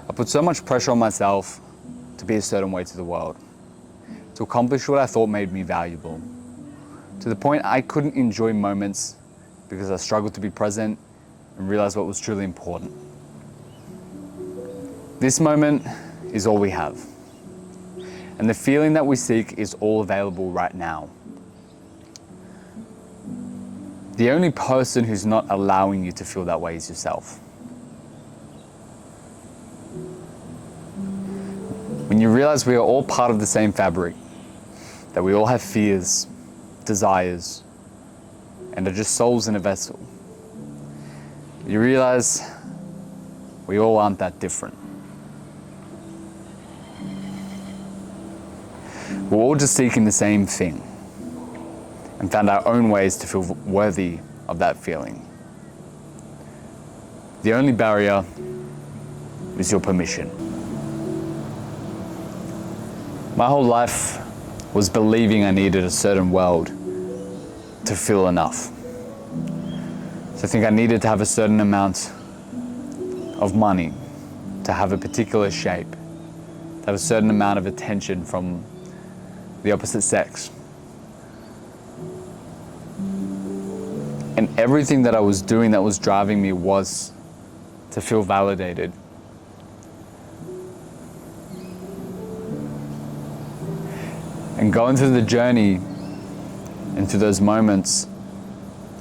I put so much pressure on myself to be a certain way to the world, to accomplish what I thought made me valuable, to the point I couldn't enjoy moments because I struggled to be present and realize what was truly important. This moment is all we have, and the feeling that we seek is all available right now. The only person who's not allowing you to feel that way is yourself. When you realize we are all part of the same fabric, that we all have fears, desires, and are just souls in a vessel, you realize we all aren't that different. We're all just seeking the same thing and found our own ways to feel worthy of that feeling. The only barrier is your permission. My whole life was believing I needed a certain world to feel enough. So I think I needed to have a certain amount of money, to have a particular shape, to have a certain amount of attention from the opposite sex. And everything that I was doing that was driving me was to feel validated. And going through the journey and through those moments,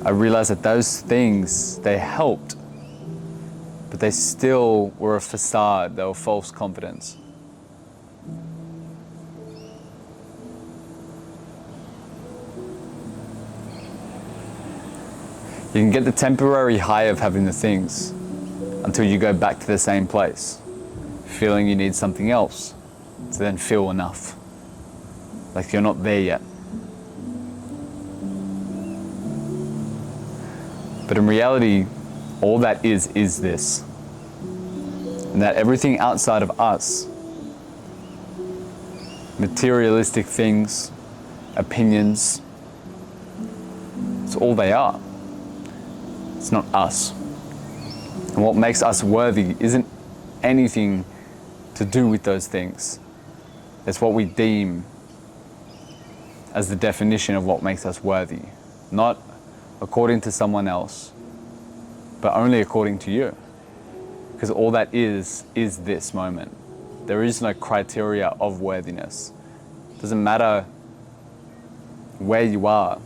I realized that those things, they helped, but they still were a facade, they were false confidence. You can get the temporary high of having the things until you go back to the same place, feeling you need something else to then feel enough, like you're not there yet. But in reality, all that is this. And that everything outside of us, materialistic things, opinions, it's all they are. It's not us. And what makes us worthy isn't anything to do with those things. It's what we deem as the definition of what makes us worthy. Not according to someone else, but only according to you. Because all that is this moment. There is no criteria of worthiness. It doesn't matter where you are.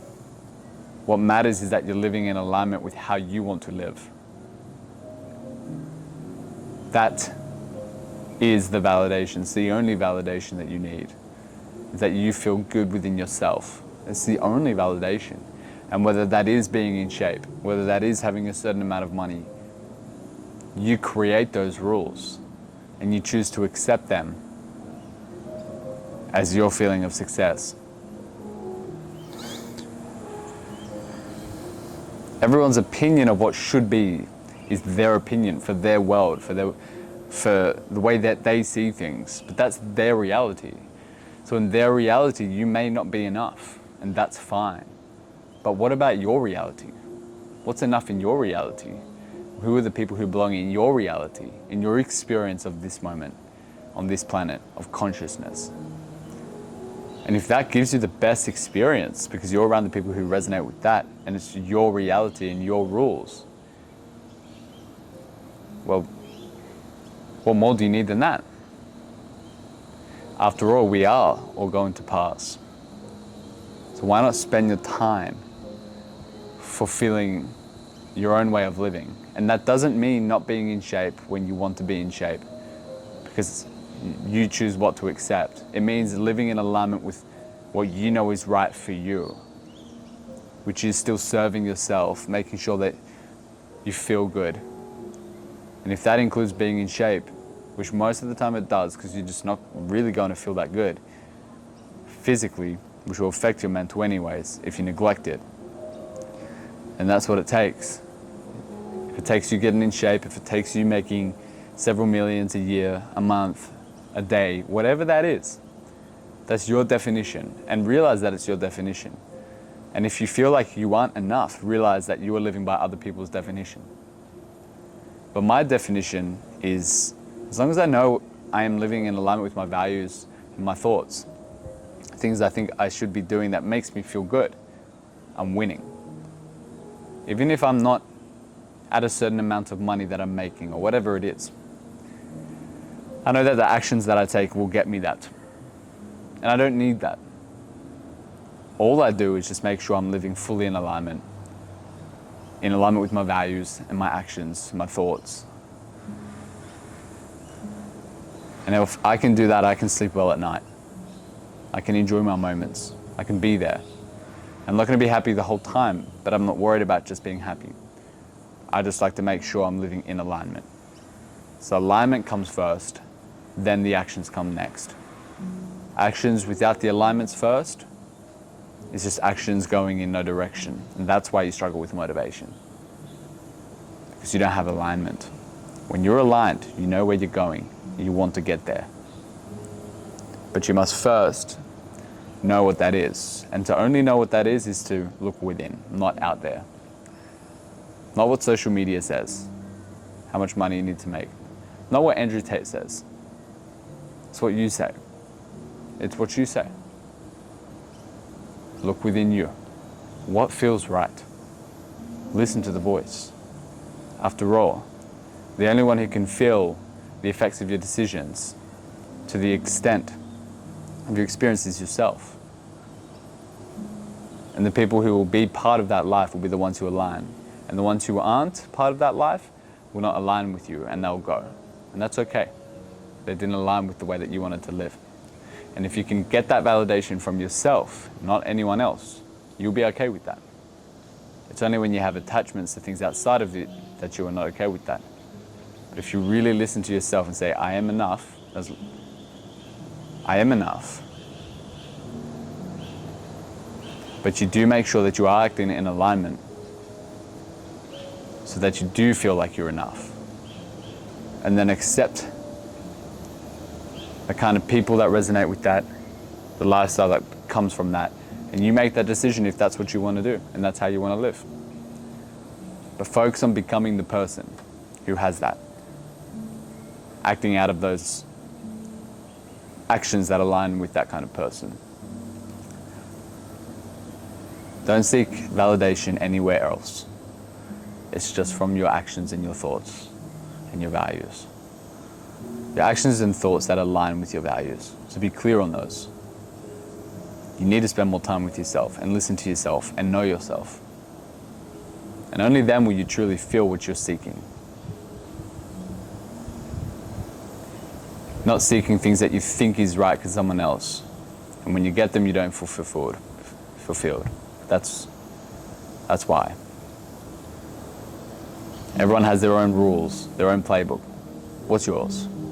What matters is that you're living in alignment with how you want to live. That is the validation. It's the only validation that you need. Is that you feel good within yourself. It's the only validation. And whether that is being in shape, whether that is having a certain amount of money, you create those rules and you choose to accept them as your feeling of success. Everyone's opinion of what should be is their opinion for their world, for the way that they see things, but that's their reality. So in their reality, you may not be enough, and that's fine. But what about your reality? What's enough in your reality? Who are the people who belong in your reality, in your experience of this moment, on this planet of consciousness? And if that gives you the best experience because you're around the people who resonate with that and it's your reality and your rules, well, what more do you need than that? After all, we are all going to pass. So why not spend your time fulfilling your own way of living? And that doesn't mean not being in shape when you want to be in shape, because you choose what to accept. It means living in alignment with what you know is right for you, which is still serving yourself, making sure that you feel good. And if that includes being in shape, which most of the time it does, because you're just not really going to feel that good physically, which will affect your mental anyways if you neglect it. And that's what it takes. If it takes you getting in shape, if it takes you making several millions a year, a month, a day, whatever that is, that's your definition, and realize that it's your definition. And if you feel like you aren't enough, realize that you are living by other people's definition. But my definition is As long as I know I am living in alignment with my values and my thoughts, things I think I should be doing that makes me feel good, I'm winning. Even if I'm not at a certain amount of money that I'm making or whatever it is, I know that the actions that I take will get me that. And I don't need that. All I do is just make sure I'm living fully in alignment with my values and my actions, my thoughts. And if I can do that, I can sleep well at night. I can enjoy my moments. I can be there. I'm not going to be happy the whole time, but I'm not worried about just being happy. I just like to make sure I'm living in alignment. So alignment comes first, then the actions come next. Actions without the alignments first is just actions going in no direction. And that's why you struggle with motivation. Because you don't have alignment. When you're aligned, you know where you're going. You want to get there. But you must first know what that is. And to only know what that is to look within, not out there. Not what social media says, how much money you need to make. Not what Andrew Tate says. It's what you say. It's what you say. Look within you. What feels right? Listen to the voice. After all, the only one who can feel the effects of your decisions to the extent of your experience is yourself. And the people who will be part of that life will be the ones who align. And the ones who aren't part of that life will not align with you, and they'll go. And that's okay. They didn't align with the way that you wanted to live. And if you can get that validation from yourself, not anyone else, you'll be okay with that. It's only when you have attachments to things outside of it that you are not okay with that. But if you really listen to yourself and say, I am enough, I am enough. But you do make sure that you are acting in alignment so that you do feel like you're enough. And then accept the kind of people that resonate with that, the lifestyle that comes from that. And you make that decision if that's what you want to do and that's how you want to live. But focus on becoming the person who has that. Acting out of those actions that align with that kind of person. Don't seek validation anywhere else. It's just from your actions and your thoughts and your values. Your actions and thoughts that align with your values. So be clear on those. You need to spend more time with yourself and listen to yourself and know yourself. And only then will you truly feel what you're seeking. Not seeking things that you think is right because someone else. And when you get them, you don't feel fulfilled. That's why. Everyone has their own rules, their own playbook. What's yours?